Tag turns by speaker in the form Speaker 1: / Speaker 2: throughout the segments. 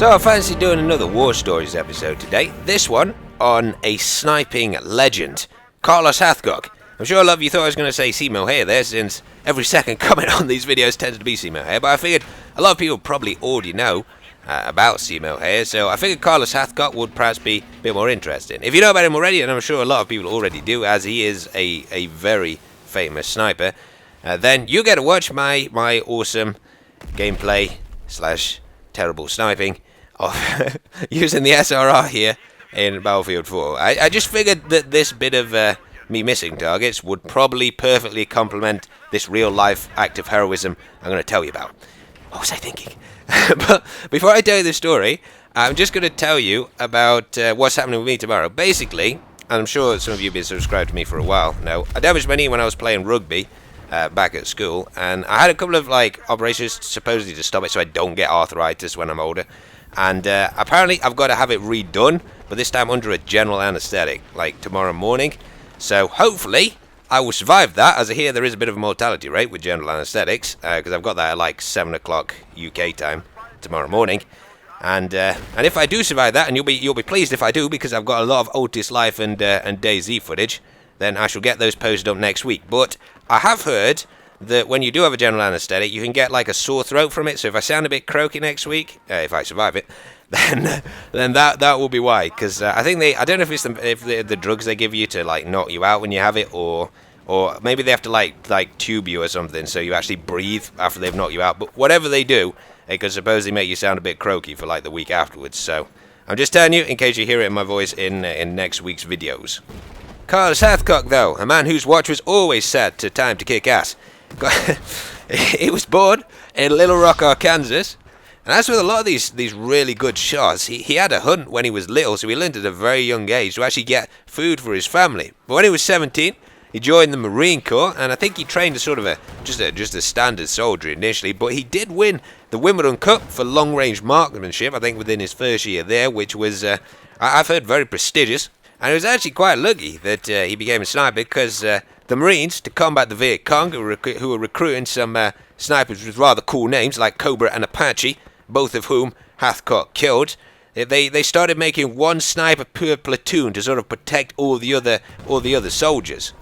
Speaker 1: So I fancy doing another War Stories episode today, this one on a sniping legend, Carlos Hathcock. I'm sure a lot of you thought I was going to say Seymour Hare there, since every second comment on these videos tends to be Seymour Hare, but I figured a lot of people probably already know about Seymour Hare, so I figured Carlos Hathcock would perhaps be a bit more interesting. If you know about him already, and I'm sure a lot of people already do, as he is a very famous sniper, then you get to watch my awesome gameplay / terrible sniping of using the SRR here in Battlefield 4. I just figured that this bit of me missing targets would probably perfectly complement this real-life act of heroism I'm going to tell you about. What was I thinking? But before I tell you the story, I'm just going to tell you about what's happening with me tomorrow. Basically, and I'm sure some of you have been subscribed to me for a while now, I damaged my knee when I was playing rugby back at school, and I had a couple of operations supposedly to stop it so I don't get arthritis when I'm older. And apparently I've got to have it redone, but this time under a general anaesthetic, tomorrow morning. So hopefully I will survive that, as I hear there is a bit of a mortality rate with general anaesthetics, because I've got that at 7 o'clock UK time tomorrow morning. And if I do survive that, and you'll be pleased if I do, because I've got a lot of Otis Life and DayZ footage, then I shall get those posted up next week. But I have heard that when you do have a general anaesthetic, you can get a sore throat from it. So if I sound a bit croaky next week, if I survive it, then that will be why. Because I think I don't know if it's the drugs they give you to knock you out when you have it, or maybe they have to tube you or something so you actually breathe after they've knocked you out. But whatever they do, it could supposedly make you sound a bit croaky for the week afterwards. So I'm just telling you in case you hear it in my voice in next week's videos. Carlos Hathcock, though, a man whose watch was always set to time to kick ass. He was born in Little Rock, Arkansas, and as with a lot of these really good shots, he had a hunt when he was little, so he learned at a very young age to actually get food for his family. But when he was 17, he joined the Marine Corps, and I think he trained as sort of just a standard soldier initially, but he did win the Wimbledon Cup for long-range marksmanship, I think within his first year there, which was, I've heard, very prestigious. And he was actually quite lucky that he became a sniper, because the Marines, to combat the Viet Cong, who were recruiting some snipers with rather cool names like Cobra and Apache, both of whom Hathcock killed, they started making one sniper per platoon to sort of protect all the other soldiers.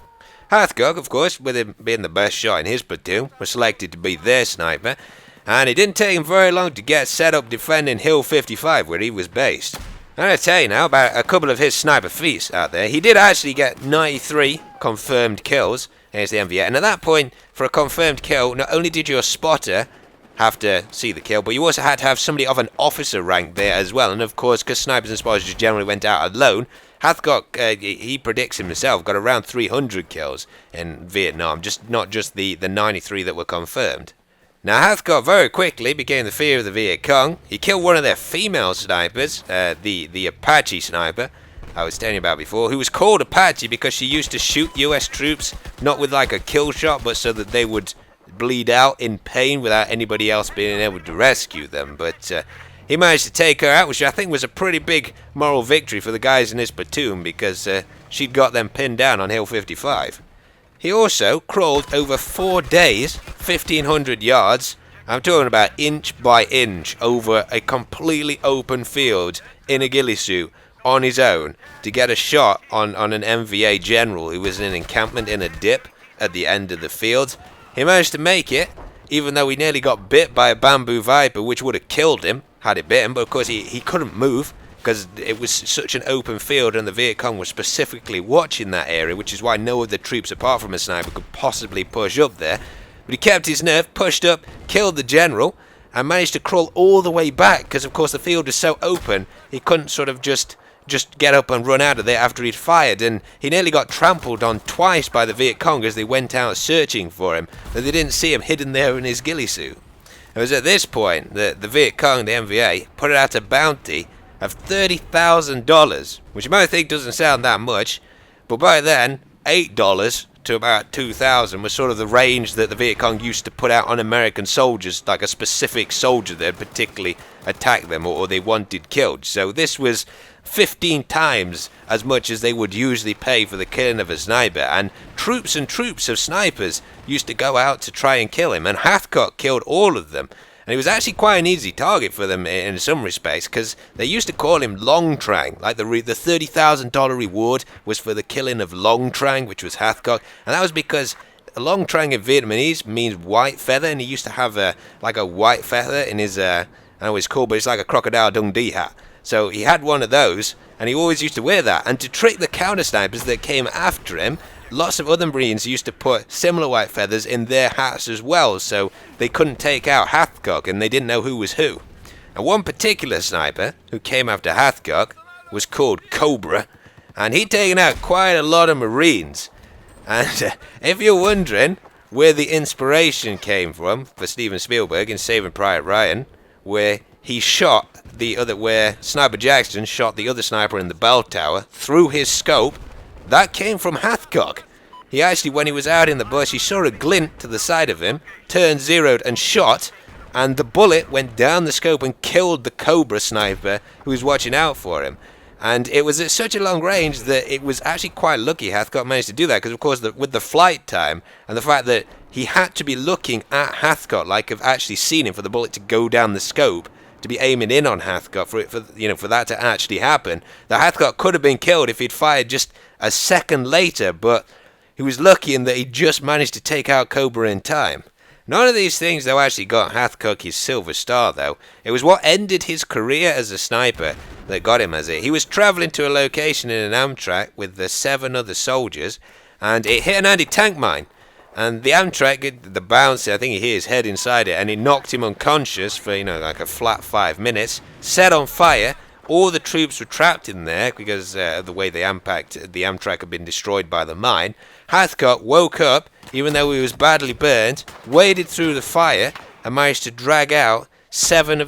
Speaker 1: Hathcock, of course, with him being the best shot in his platoon, was selected to be their sniper, and it didn't take him very long to get set up defending Hill 55, where he was based. I'm going to tell you now about a couple of his sniper feats out there. He did actually get 93 confirmed kills against the MV8, and at that point, for a confirmed kill, not only did your spotter have to see the kill, but you also had to have somebody of an officer rank there as well. And of course, because snipers and spotters just generally went out alone, Hathcock, he predicts himself, got around 300 kills in Vietnam, not just the 93 that were confirmed. Now, Hathcock very quickly became the fear of the Viet Cong. He killed one of their female snipers, the Apache sniper I was telling you about before, who was called Apache because she used to shoot US troops, not with a kill shot, but so that they would bleed out in pain without anybody else being able to rescue them. But he managed to take her out, which I think was a pretty big moral victory for the guys in his platoon, because she'd got them pinned down on Hill 55. He also crawled over 4 days, 1,500 yards, I'm talking about inch by inch, over a completely open field in a ghillie suit on his own to get a shot on an MVA general who was in an encampment in a dip at the end of the field. He managed to make it, even though he nearly got bit by a bamboo viper, which would have killed him had it bit him, but of course he couldn't move, because it was such an open field and the Viet Cong was specifically watching that area, which is why no other troops apart from a sniper could possibly push up there. But he kept his nerve, pushed up, killed the general, and managed to crawl all the way back, because of course the field was so open he couldn't sort of just get up and run out of there after he'd fired, and he nearly got trampled on twice by the Viet Cong as they went out searching for him, but they didn't see him hidden there in his ghillie suit. It was at this point that the Viet Cong, the MVA, put out a bounty of $30,000, which you might think doesn't sound that much, but by then, $8 to about $2,000 was sort of the range that the Viet Cong used to put out on American soldiers, like a specific soldier that had particularly attacked them or they wanted killed. So this was 15 times as much as they would usually pay for the killing of a sniper, and troops of snipers used to go out to try and kill him, and Hathcock killed all of them. And he was actually quite an easy target for them in some respects, because they used to call him Long Trang. Like the $30,000 reward was for the killing of Long Trang, which was Hathcock. And that was because Long Trang in Vietnamese means white feather, and he used to have a white feather in his, I know it's called, but it's like a crocodile Dundee hat. So he had one of those, and he always used to wear that. And to trick the counter snipers that came after him, lots of other Marines used to put similar white feathers in their hats as well, so they couldn't take out Hathcock, and they didn't know who was who. And one particular sniper who came after Hathcock was called Cobra, and he'd taken out quite a lot of Marines. And if you're wondering where the inspiration came from for Steven Spielberg in Saving Private Ryan, where Sniper Jackson shot the other sniper in the bell tower through his scope, that came from Hathcock. He actually, when he was out in the bush, he saw a glint to the side of him, turned, zeroed, and shot, and the bullet went down the scope and killed the Cobra sniper who was watching out for him. And it was at such a long range that it was actually quite lucky Hathcock managed to do that, because of course with the flight time and the fact that he had to be looking at Hathcock, like have actually seen him for the bullet to go down the scope, to be aiming in on Hathcock for that to actually happen. The Hathcock could have been killed if he'd fired just a second later, but he was lucky in that he just managed to take out Cobra in time. None of these things though actually got Hathcock his Silver Star though. It was what ended his career as a sniper that got him as it. He was travelling to a location in an Amtrak with the 7 other soldiers, and it hit an anti-tank mine. And the Amtrak, the bouncer, I think he hit his head inside it, and it knocked him unconscious for, like a flat 5 minutes, set on fire. All the troops were trapped in there because of the way the Amtrak had been destroyed by the mine. Hathcock woke up, even though he was badly burned, waded through the fire, and managed to drag out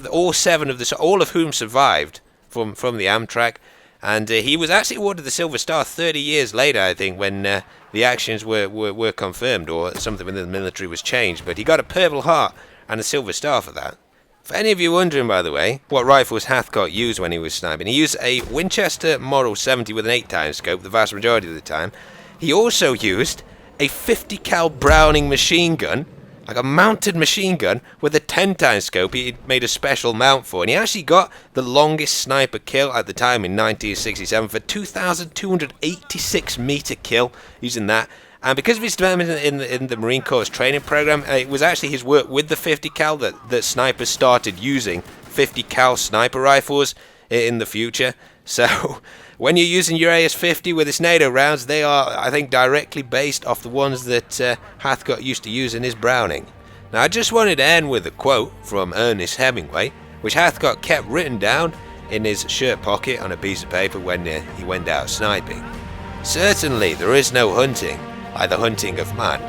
Speaker 1: all of whom survived from the Amtrak. And he was actually awarded the Silver Star 30 years later, I think, when the actions were confirmed, or something within the military was changed. But he got a Purple Heart and a Silver Star for that. For any of you wondering, by the way, what rifles Hathcock used when he was sniping, he used a Winchester Model 70 with an 8x scope the vast majority of the time. He also used a 50 cal Browning machine gun, like a mounted machine gun with a 10x scope he made a special mount for. And he actually got the longest sniper kill at the time in 1967 for 2,286 meter kill using that. And because of his development in the Marine Corps training program, it was actually his work with the 50 cal that snipers started using 50 cal sniper rifles in the future. So when you're using your AS-50 with its NATO rounds, they are, I think, directly based off the ones that Hathcock used to use in his Browning. Now, I just wanted to end with a quote from Ernest Hemingway, which Hathcock kept written down in his shirt pocket on a piece of paper when he went out sniping. "Certainly there is no hunting like the hunting of man,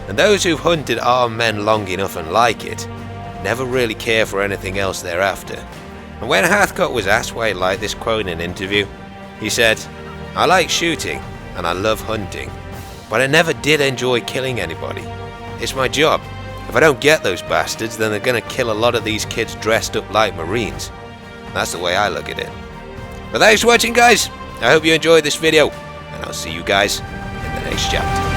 Speaker 1: and those who've hunted armed men long enough and like it never really care for anything else thereafter." And when Hathcock was asked why he liked this quote in an interview, he said, "I like shooting and I love hunting, but I never did enjoy killing anybody. It's my job. If I don't get those bastards, then they're going to kill a lot of these kids dressed up like Marines." That's the way I look at it. But thanks for watching, guys. I hope you enjoyed this video, and I'll see you guys in the next chapter.